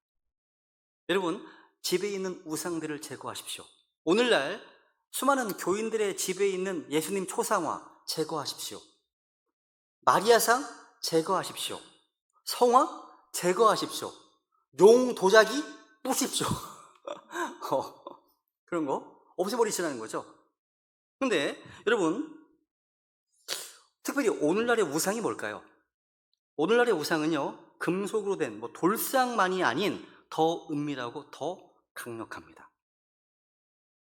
여러분, 집에 있는 우상들을 제거하십시오. 오늘날 수많은 교인들의 집에 있는 예수님 초상화 제거하십시오. 마리아상 제거하십시오. 성화 제거하십시오. 용 도자기 부십시오. 그런 거 없애버리시라는 거죠. 근데 여러분, 특별히 오늘날의 우상이 뭘까요? 오늘날의 우상은요, 금속으로 된 돌상만이 아닌 더 은밀하고 더 강력합니다.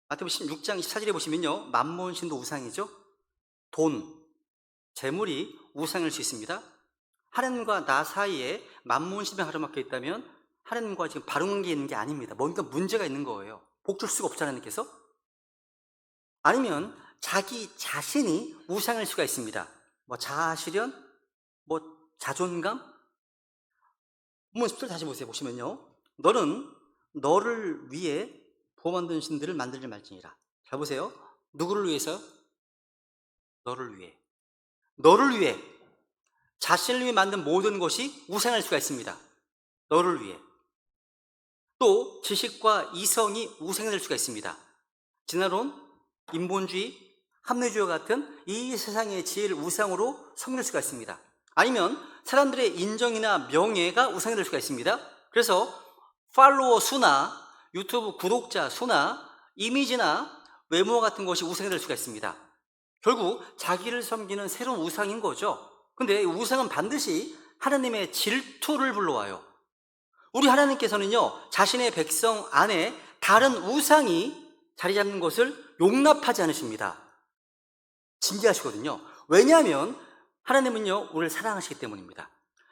마태복음 16장 24절에 보시면요, 만몬신도 우상이죠. 돈, 재물이 우상일 수 있습니다. 하나님과 나 사이에 만몬신이 가로막혀 있다면 하나님과 지금 바른 게 있는 게 아닙니다. 뭔가 문제가 있는 거예요. 복 줄 수가 없잖아요, 하나님께서. 아니면 자기 자신이 우상일 수가 있습니다. 자아실현, 자존감. 본문 10절 다시 보시면요, 너는 너를 위해 부어 만든 신들을 만들지 말지니라. 잘 보세요. 누구를 위해서요? 너를 위해. 자신을 위해 만든 모든 것이 우상일 수가 있습니다. 너를 위해. 또 지식과 이성이 우상이 될 수가 있습니다. 진화론, 인본주의, 합리주의와 같은 이 세상의 지혜를 우상으로 섬길 수가 있습니다. 아니면 사람들의 인정이나 명예가 우상이 될 수가 있습니다. 그래서 팔로워 수나 유튜브 구독자 수나 이미지나 외모 같은 것이 우상이 될 수가 있습니다. 결국 자기를 섬기는 새로운 우상인 거죠. 근데 우상은 반드시 하나님의 질투를 불러와요. 우리 하나님께서는요, 자신의 백성 안에 다른 우상이 자리 잡는 것을 용납하지 않으십니다. 징계하시거든요. 왜냐하면 하나님은요, 우리를 사랑하시기 때문입니다.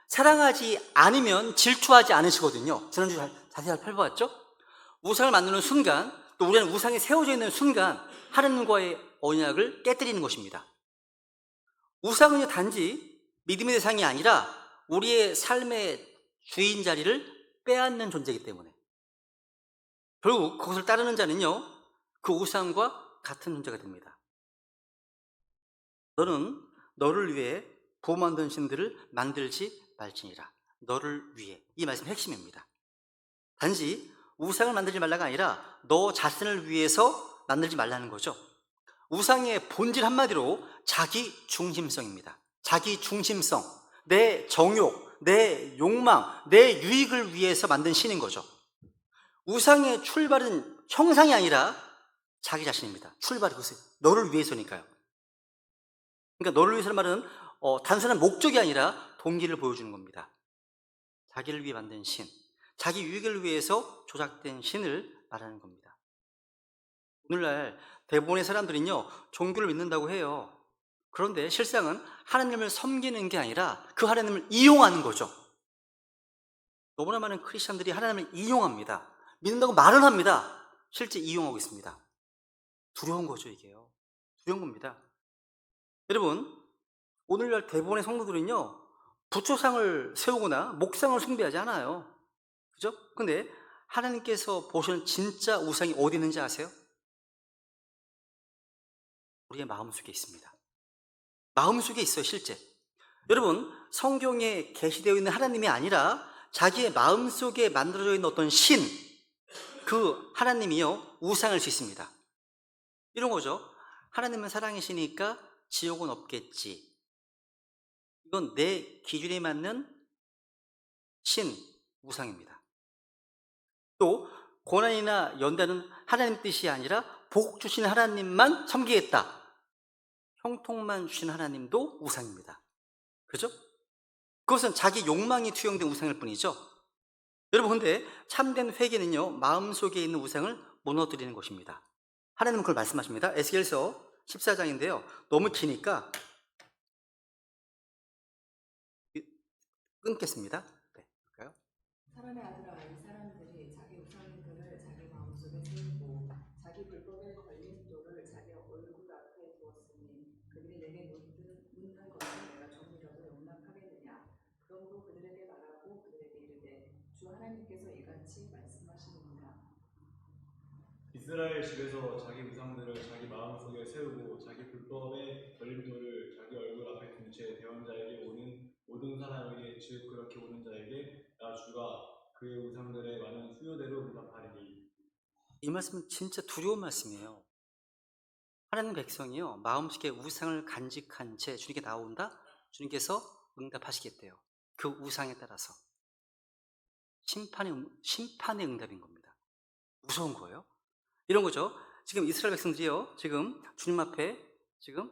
사랑하지 않으면 질투하지 않으시거든요. 지난주 자세히 살펴봤죠? 우상을 만드는 순간, 또 우리는 우상이 세워져 있는 순간 하나님과의 언약을 깨뜨리는 것입니다. 우상은요, 단지 믿음의 대상이 아니라 우리의 삶의 주인 자리를 빼앗는 존재이기 때문에 결국 그것을 따르는 자는요, 그 우상과 같은 존재가 됩니다. 너는 너를 위해 부어 만든 신들을 만들지 말지니라. 너를 위해. 이 말씀 핵심입니다. 단지 우상을 만들지 말라가 아니라 너 자신을 위해서 만들지 말라는 거죠. 우상의 본질 한마디로 자기 중심성입니다. 자기 중심성, 내 정욕, 내 욕망, 내 유익을 위해서 만든 신인 거죠. 우상의 출발은 형상이 아니라 자기 자신입니다. 출발이 그것이 너를 위해서니까요. 그러니까 너를 위해서는 말은 단순한 목적이 아니라 동기를 보여주는 겁니다. 자기를 위해 만든 신, 자기 유익을 위해서 조작된 신을 말하는 겁니다. 오늘날 대부분의 사람들은요, 종교를 믿는다고 해요. 그런데 실상은 하나님을 섬기는 게 아니라 그 하나님을 이용하는 거죠. 너무나 많은 크리스천들이 하나님을 이용합니다. 믿는다고 말은 합니다. 실제 이용하고 있습니다. 두려운 거죠, 이게요. 두려운 겁니다. 여러분, 오늘날 대부분의 성도들은요, 부초상을 세우거나 목상을 숭배하지 않아요. 그죠? 근데 하나님께서 보시는 진짜 우상이 어디 있는지 아세요? 우리의 마음속에 있습니다. 마음속에 있어요, 실제. 여러분, 성경에 계시되어 있는 하나님이 아니라 자기의 마음속에 만들어져 있는 어떤 신, 그 하나님이요, 우상일 수 있습니다. 이런 거죠. 하나님은 사랑이시니까 지옥은 없겠지. 이건 내 기준에 맞는 신, 우상입니다. 또 고난이나 연단은 하나님 뜻이 아니라 복 주신 하나님만 섬기겠다. 형통만 주신 하나님도 우상입니다. 그죠? 그것은 자기 욕망이 투영된 우상일 뿐이죠. 여러분, 근데 참된 회개는요, 마음속에 있는 우상을 무너뜨리는 것입니다. 하나님은 그걸 말씀하십니다. 에스겔서 14장인데요. 너무 기니까 끊겠습니다. 네, 볼까요? 사람의 아들아, 이 사람들이 자기 우상들을 자기 마음속에 세우고 자기 불법에 걸린 돌을 자기 얼굴 앞에 두었으니 그들이 내게 묻는 것을 내가 조금이라도 용납하겠느냐. 그러므로 그들에게 말하고 그들에게 이르되 주 하나님께서 이같이 말씀하시느니라. 이스라엘 집에서 자기 우상들을 자기 마음속에 세우고 자기 불법에 걸린 돌을 자기 얼굴 앞에 둔 채 대원 자에게 오는 모든 사람에게, 즉 그렇게 오는 자에게 나 주가 그의 우상들의 많은 수요대로 응답하리니. 이 말씀은 진짜 두려운 말씀이에요. 하나님 백성이요, 마음속에 우상을 간직한 채 주님께 나온다? 주님께서 응답하시겠대요. 그 우상에 따라서. 심판의 응답인 겁니다. 무서운 거예요. 이런 거죠. 지금 이스라엘 백성들이요, 지금 주님 앞에 지금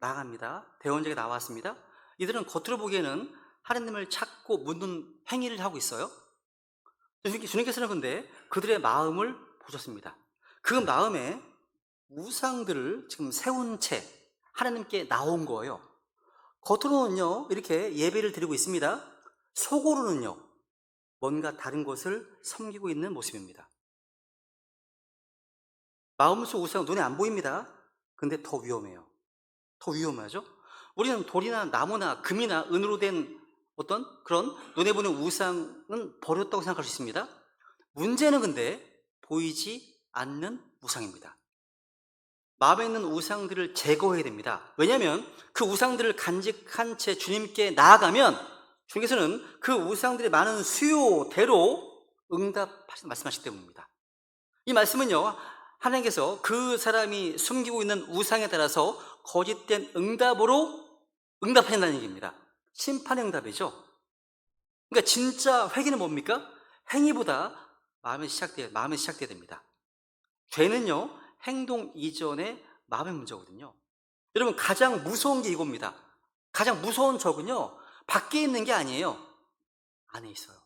나갑니다. 대원자가 나왔습니다. 이들은 겉으로 보기에는 하나님을 찾고 묻는 행위를 하고 있어요. 주님께서는 근데 그들의 마음을 보셨습니다. 그 마음에 우상들을 지금 세운 채 하나님께 나온 거예요. 겉으로는요, 이렇게 예배를 드리고 있습니다. 속으로는요, 뭔가 다른 것을 섬기고 있는 모습입니다. 마음속 우상은 눈에 안 보입니다. 근데 더 위험해요. 더 위험하죠? 우리는 돌이나 나무나 금이나 은으로 된 어떤 그런 눈에 보이는 우상은 버렸다고 생각할 수 있습니다. 문제는 근데 보이지 않는 우상입니다. 마음에 있는 우상들을 제거해야 됩니다. 왜냐하면 그 우상들을 간직한 채 주님께 나아가면 주님께서는 그 우상들의 많은 수요대로 말씀하시기 때문입니다. 이 말씀은요, 하나님께서 그 사람이 숨기고 있는 우상에 따라서 거짓된 응답으로 응답한다는 얘기입니다. 심판의 응답이죠. 그러니까 진짜 회개는 뭡니까? 행위보다 마음에 시작돼야 됩니다. 죄는요, 행동 이전에 마음의 문제거든요. 여러분, 가장 무서운 게 이겁니다. 가장 무서운 적은요, 밖에 있는 게 아니에요. 안에 있어요.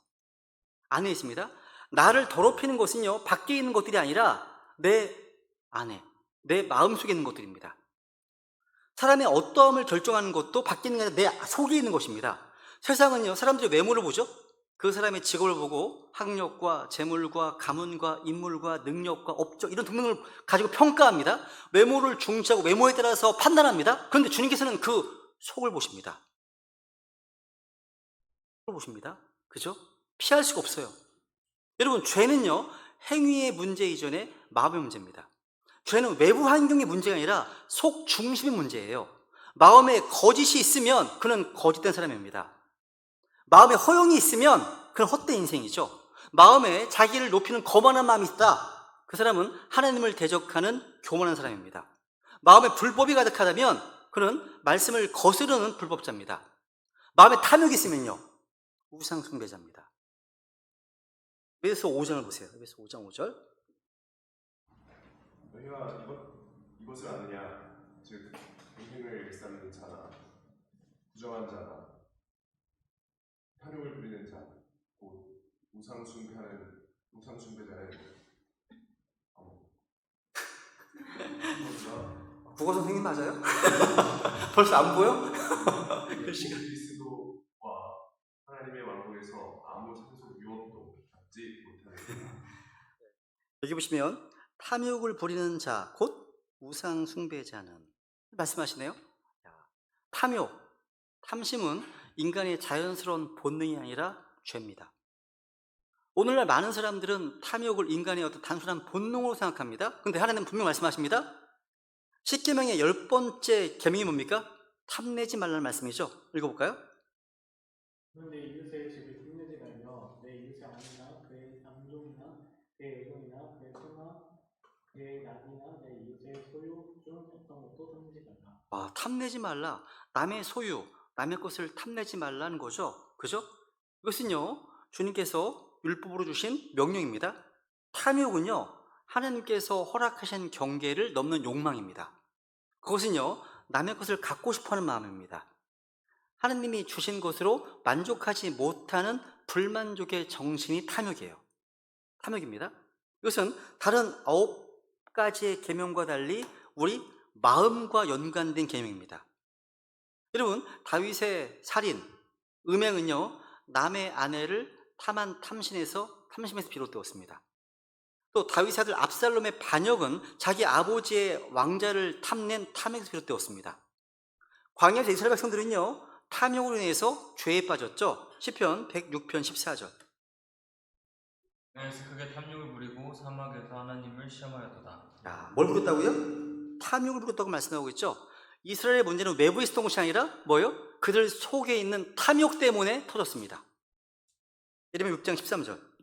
안에 있습니다. 나를 더럽히는 것은요, 밖에 있는 것들이 아니라 내 안에, 내 마음속에 있는 것들입니다. 사람의 어떠함을 결정하는 것도 밖에 있는 게 아니라 내 속에 있는 것입니다. 세상은요, 사람들이 외모를 보죠. 그 사람의 직업을 보고 학력과 재물과 가문과 인물과 능력과 업적 이런 등등을 가지고 평가합니다. 외모를 중시하고 외모에 따라서 판단합니다. 그런데 주님께서는 그 속을 보십니다. 속을 보십니다. 그죠? 피할 수가 없어요. 여러분, 죄는요, 행위의 문제 이전에 마음의 문제입니다. 죄는 외부 환경의 문제가 아니라 속 중심의 문제예요. 마음에 거짓이 있으면 그는 거짓된 사람입니다. 마음에 허영이 있으면 그는 헛된 인생이죠. 마음에 자기를 높이는 거만한 마음이 있다. 그 사람은 하나님을 대적하는 교만한 사람입니다. 마음에 불법이 가득하다면 그는 말씀을 거스르는 불법자입니다. 마음에 탐욕이 있으면요, 우상 숭배자입니다. 에베소 5장을 보세요. 에베소 5장 5절. 너희가 이것을 아느냐? 즉 인생을 일삼는 자나 부정한 자나 탐욕을 부리는 자, 곧 우상 숭배자는 국어 선생님 맞아요? 벌써 안 보여? 그리스도와 하나님의 왕국에서 아무 상속 유업도 받지 못하는 여기 보시면 탐욕을 부리는 자, 곧 우상 숭배자는 말씀하시네요. 탐욕, 탐심은 인간의 자연스러운 본능이 아니라 죄입니다. 오늘날 많은 사람들은 탐욕을 인간의 어떤 단순한 본능으로 생각합니다. 그런데 하나님은 분명 말씀하십니다. 10계명의 10번째 계명이 뭡니까? 탐내지 말라는 말씀이죠. 읽어볼까요? 너는 내 이웃의 집을 탐내지 말며 내 이웃의 아내나 그의 남종이나 그의 애종이나 그의 소나 그의 낙이나 내 이웃의 소유 중 어떤 것도 탐내지 말라. 탐내지 말라. 남의 소유, 남의 것을 탐내지 말라는 거죠. 그죠? 이것은요, 주님께서 율법으로 주신 명령입니다. 탐욕은요, 하나님께서 허락하신 경계를 넘는 욕망입니다. 그것은요, 남의 것을 갖고 싶어하는 마음입니다. 하나님이 주신 것으로 만족하지 못하는 불만족의 정신이 탐욕이에요. 탐욕입니다. 이것은 다른 9가지의 계명과 달리 우리 마음과 연관된 계명입니다. 여러분, 다윗의 살인, 음행은요, 남의 아내를 탐한 탐심에서 비롯되었습니다. 또 다윗의 아들 압살롬의 반역은 자기 아버지의 왕자를 탐낸 탐욕에서 비롯되었습니다. 광야에서 이스라엘 백성들은요, 탐욕으로 인해서 죄에 빠졌죠. 시편 106편 14절. 그래서 크게 탐욕을 부리고 사막에서 하나님을 시험하였도다. 뭘 부렸다고요? 탐욕을 부렸다고 말씀하고 있죠. 이스라엘의 문제는 외부에 있었던 것이 아니라 뭐예요? 그들 속에 있는 탐욕 때문에 터졌습니다. 예레미야 6장 13절.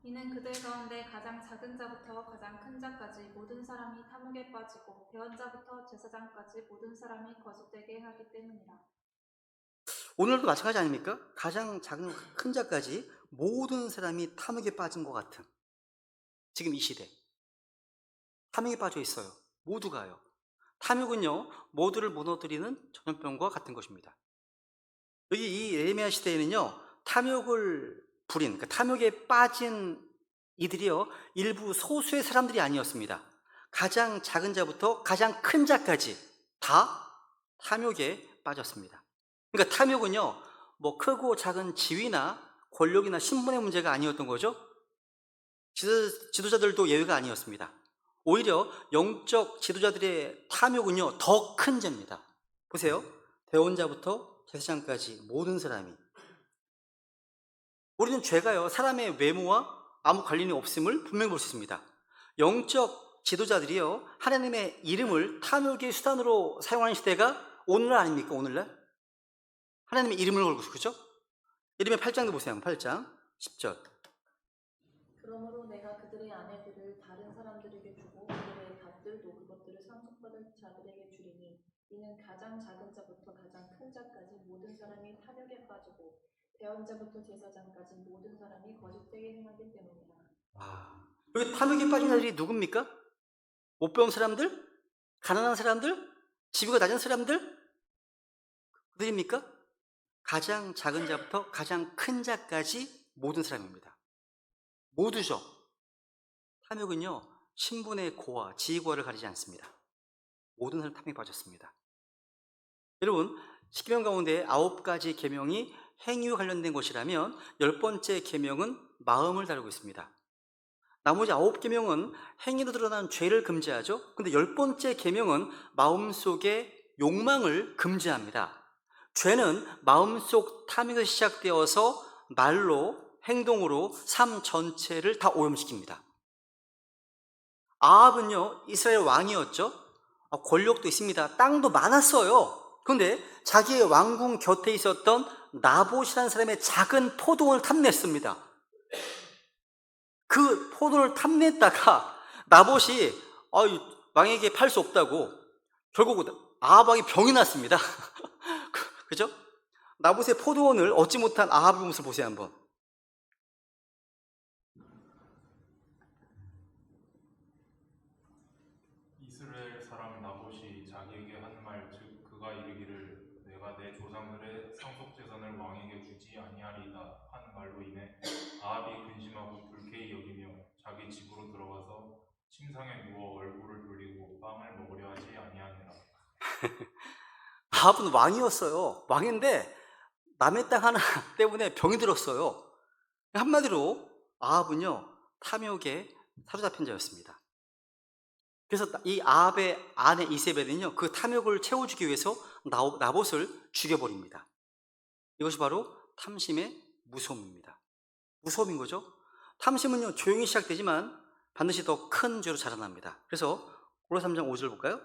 이는 그들 가운데 가장 작은 자부터 가장 큰 자까지 모든 사람이 탐욕에 빠지고 배운 자부터 제사장까지 모든 사람이 거짓되게 행하기 때문이라. 오늘도 마찬가지 아닙니까? 가장 작은 큰 자까지 모든 사람이 탐욕에 빠진 것 같은 지금 이 시대 탐욕에 빠져 있어요. 모두가요. 탐욕은요, 모두를 무너뜨리는 전염병과 같은 것입니다. 여기 이 예레미야 시대에는요, 탐욕을 부린, 그러니까 탐욕에 빠진 이들이요, 일부 소수의 사람들이 아니었습니다. 가장 작은 자부터 가장 큰 자까지 다 탐욕에 빠졌습니다. 그러니까 탐욕은요, 뭐 크고 작은 지위나 권력이나 신분의 문제가 아니었던 거죠. 지도자들도 예외가 아니었습니다. 오히려 영적 지도자들의 탐욕은요, 더 큰 죄입니다. 보세요. 배원자부터 제사장까지 모든 사람이. 우리는 죄가요, 사람의 외모와 아무 관련이 없음을 분명히 볼 수 있습니다. 영적 지도자들이요, 하나님의 이름을 탐욕의 수단으로 사용하는 시대가 오늘날 아닙니까? 오늘날? 하나님의 이름을 걸고, 그죠? 예레미야 8장도 보세요. 8장 10절. 그러므로 내가 그들의 아내들을 다른 사람들에게 주고 그들의 밭들도 그것들을 상속받을 자들에게 주리니 이는 가장 작은 자부터 가장 큰 자까지 모든 사람이 탐욕에 빠지고 배운 자부터 제사장까지 모든 사람이 거짓되게 행하기 때문이라. 여기 탐욕에 빠진 자들이 누굽니까? 못 배운 사람들? 가난한 사람들? 지위가 낮은 사람들? 그들입니까? 가장 작은 자부터 가장 큰 자까지 모든 사람입니다. 모두죠. 탐욕은요, 신분의 고와 지위고하를 가리지 않습니다. 모든 사람 탐욕에 빠졌습니다. 여러분, 10계명 가운데 9가지 계명이 행위와 관련된 것이라면 10번째 계명은 마음을 다루고 있습니다. 나머지 9계명은 행위로 드러난 죄를 금지하죠. 근데 10번째 계명은 마음속의 욕망을 금지합니다. 죄는 마음속 탐욕에서 시작되어서 말로, 행동으로 삶 전체를 다 오염시킵니다. 아합은요, 이스라엘 왕이었죠. 권력도 있습니다. 땅도 많았어요. 그런데 자기의 왕궁 곁에 있었던 나봇이라는 사람의 작은 포도원을 탐냈습니다. 그 포도를 탐냈다가 나봇이 왕에게 팔 수 없다고 결국 아합 왕이 병이 났습니다. 그죠? 나봇의 포도원을 얻지 못한 아합의 모습을 보세요 한번. 이스라엘 사람 나봇이 자기에게 한 말, 즉 그가 이르기를 내가 내 조상들의 상속재산을 왕에게 주지 아니하리이다 한 말로 인해 아합이 근심하고 불쾌히 여기며 자기 집으로 들어가서 침상에 누워 얼굴을 돌리고 빵을 먹으려 하지 아니하니라. 아합은 왕이었어요. 왕인데 남의 땅 하나 때문에 병이 들었어요. 한마디로 아합은요 탐욕에 사로잡힌 자였습니다. 그래서 이 아합의 아내 이세벨은요 그 탐욕을 채워주기 위해서 나봇을 죽여버립니다. 이것이 바로 탐심의 무서움입니다. 무서움인 거죠. 탐심은요 조용히 시작되지만 반드시 더 큰 죄로 자라납니다. 그래서 고린도 3장 5절 볼까요?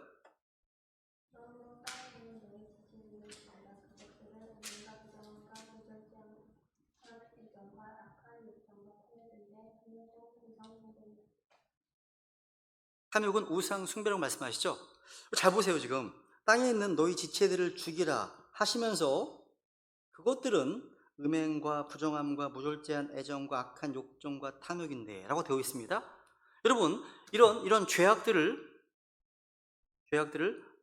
탐욕은 우상 숭배라고 말씀하시죠. 잘 보세요. 지금 땅에 있는 너희 지체들을 죽이라 하시면서 그것들은 음행과 부정함과 무절제한 애정과 악한 욕정과 탐욕인데 라고 되어 있습니다. 여러분 이런 죄악들을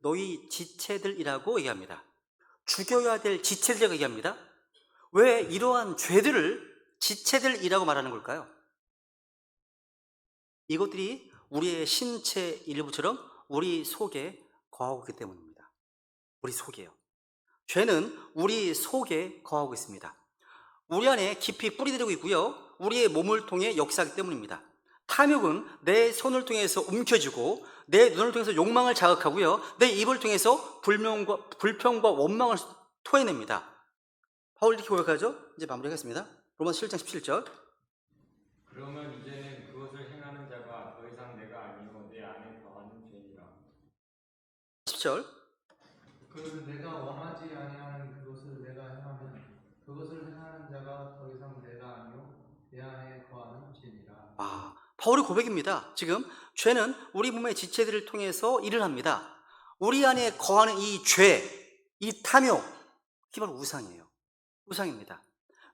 너희 지체들이라고 얘기합니다. 죽여야 될 지체들이라고 얘기합니다. 왜 이러한 죄들을 지체들이라고 말하는 걸까요? 이것들이 우리의 신체 일부처럼 우리 속에 거하고 있기 때문입니다. 우리 속에요. 죄는 우리 속에 거하고 있습니다. 우리 안에 깊이 뿌리들고 있고요. 우리의 몸을 통해 역사하기 때문입니다. 탐욕은 내 손을 통해서 움켜쥐고 내 눈을 통해서 욕망을 자극하고요. 내 입을 통해서 불평과 원망을 토해냅니다. 바울이 이렇게 고백하죠? 이제 마무리하겠습니다. 로마서 7장 17절. 그러면 이제는 그것을 행하는 자가 더 이상 내가 아니요 내 안에 거하는 죄니라. 10절. 그 내가 원하지 아니하는 그것을 내가 행하면 그것을 행하는 자가 더 이상 내가 아니요 내 안에 거하는 죄니라. 바울의 고백입니다. 지금 죄는 우리 몸의 지체들을 통해서 일을 합니다. 우리 안에 거하는 이 죄, 이 탐욕, 이게 바로 우상이에요. 우상입니다.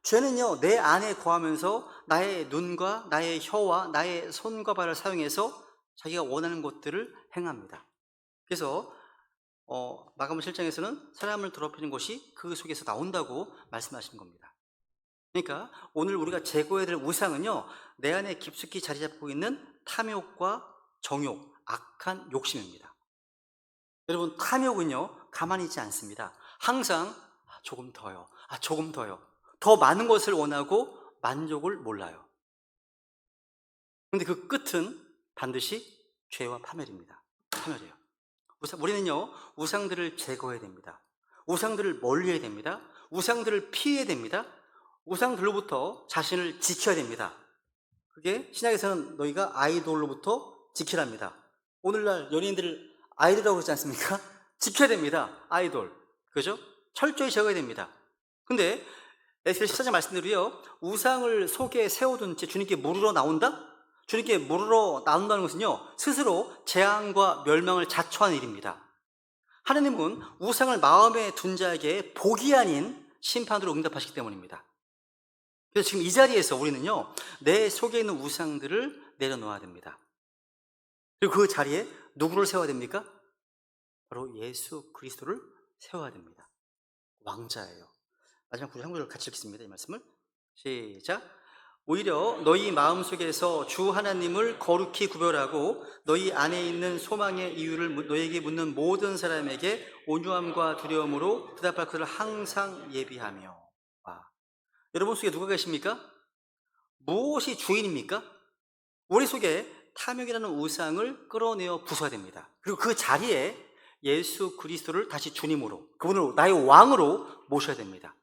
죄는요 내 안에 거하면서 나의 눈과 나의 혀와 나의 손과 발을 사용해서 자기가 원하는 것들을 행합니다. 그래서 마가복음 7장에서는 사람을 더럽히는 것이 그 속에서 나온다고 말씀하시는 겁니다. 그러니까 오늘 우리가 제거해야 될 우상은요 내 안에 깊숙이 자리 잡고 있는 탐욕과 정욕, 악한 욕심입니다. 여러분 탐욕은요 가만히 있지 않습니다. 항상 조금 더요, 조금 더요. 더 많은 것을 원하고 만족을 몰라요. 그런데 그 끝은 반드시 죄와 파멸입니다. 파멸이에요. 우리는요 우상들을 제거해야 됩니다. 우상들을 멀리해야 됩니다. 우상들을 피해야 됩니다. 우상들로부터 자신을 지켜야 됩니다. 그게 신약에서는 너희가 아이돌로부터 지키랍니다. 오늘날 연예인들을 아이돌이라고 그러지 않습니까? 지켜야 됩니다. 아이돌. 그죠? 철저히 제거해야 됩니다. 근데 에스겔 14장 말씀대로요 우상을 속에 세워둔 채 주님께 물으러 나온다? 주님께 물으러 나온다는 것은요 스스로 재앙과 멸망을 자초하는 일입니다. 하나님은 우상을 마음에 둔 자에게 복이 아닌 심판으로 응답하시기 때문입니다. 그래서 지금 이 자리에서 우리는요 내 속에 있는 우상들을 내려놓아야 됩니다. 그리고 그 자리에 누구를 세워야 됩니까? 바로 예수 그리스도를 세워야 됩니다. 왕자예요. 마지막 구절 한 구절 같이 읽겠습니다. 이 말씀을 시작. 오히려 너희 마음속에서 주 하나님을 거룩히 구별하고 너희 안에 있는 소망의 이유를 너희에게 묻는 모든 사람에게 온유함과 두려움으로 대답할 것을 항상 예비하며. 여러분 속에 누가 계십니까? 무엇이 주인입니까? 우리 속에 탐욕이라는 우상을 끌어내어 부숴야 됩니다. 그리고 그 자리에 예수 그리스도를 다시 주님으로, 그분을 나의 왕으로 모셔야 됩니다.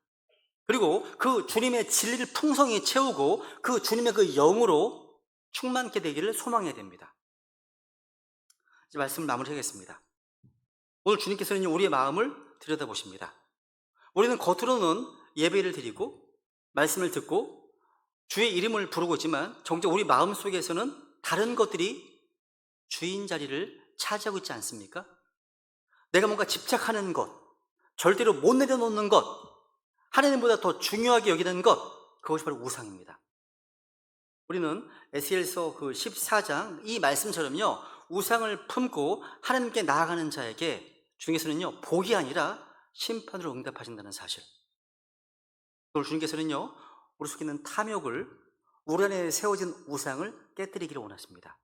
그리고 그 주님의 진리를 풍성히 채우고 그 주님의 그 영으로 충만케 되기를 소망해야 됩니다. 이제 말씀을 마무리하겠습니다. 오늘 주님께서는 우리의 마음을 들여다보십니다. 우리는 겉으로는 예배를 드리고 말씀을 듣고 주의 이름을 부르고 있지만 정작 우리 마음속에서는 다른 것들이 주인 자리를 차지하고 있지 않습니까? 내가 뭔가 집착하는 것, 절대로 못 내려놓는 것, 하나님보다 더 중요하게 여기는 것, 그것이 바로 우상입니다. 우리는 에스겔서 그 14장 이 말씀처럼요, 우상을 품고 하나님께 나아가는 자에게 주님께서는요, 복이 아니라 심판으로 응답하신다는 사실. 그걸 주님께서는요, 우리 속에 있는 탐욕을, 우리 안에 세워진 우상을 깨뜨리기를 원하십니다.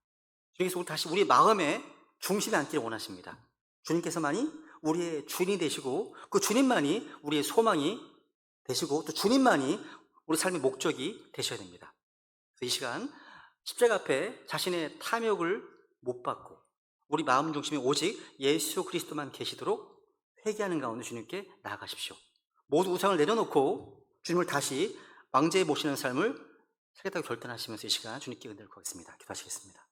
주님께서 다시 우리 마음의 중심에 앉기를 원하십니다. 주님께서만이 우리의 주인이 되시고, 그 주님만이 우리의 소망이 되시고, 또 주님만이 우리 삶의 목적이 되셔야 됩니다. 그래서 이 시간 십자가 앞에 자신의 탐욕을 못 받고 우리 마음 중심에 오직 예수 그리스도만 계시도록 회개하는 가운데 주님께 나아가십시오. 모두 우상을 내려놓고 주님을 다시 왕제에 모시는 삶을 살겠다고 결단하시면서 이 시간 주님께 은혜를 구하겠습니다. 기도하시겠습니다.